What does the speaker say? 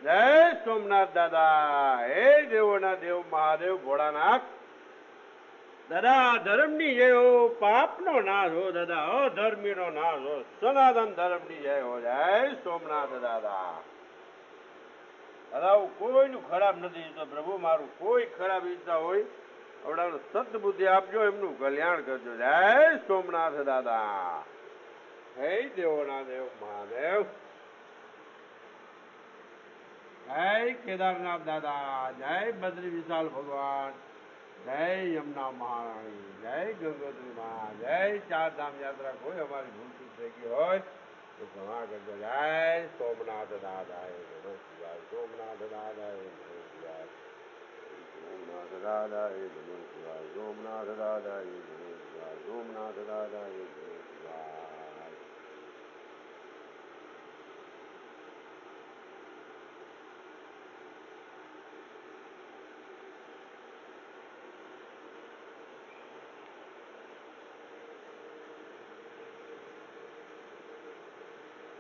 જય સોમનાથ દાદા. હે દેવોના દેવ મહાદેવ ભોળાનાથ. દાદા ધર્મની જય હો, પાપનો નાશ હો દાદા, અધર્મીનો નાશ હો, સનાતન ધર્મની જય હો. જય સોમનાથ દાદા. દાદા હું કોઈનું ખરાબ નથી ઈચ્છતો પ્રભુ, મારું કોઈ ખરાબ ઈચ્છા હોય આવડાનું સદબુદ્ધિ આપજો, એમનું કલ્યાણ કરજો. જય સોમનાથ દાદા. હે દેવોના દેવ મહાદેવ. જય કેદારનાથ દાદા. જય બદ્રી વિશાલ ભગવાન. જય યમુના મહારાણી. જય ગંગોત્રી મા. જય ચારધામ યાત્રા કોઈ અમારી ભૂલચૂક થઈ ગઈ હોય તો ક્ષમા કરજો. જય સોમનાથ દાદા. સોમનાથ દાદા. સોમનાથ દાદા. સોમનાથ દાદા. સોમનાથ દાદા.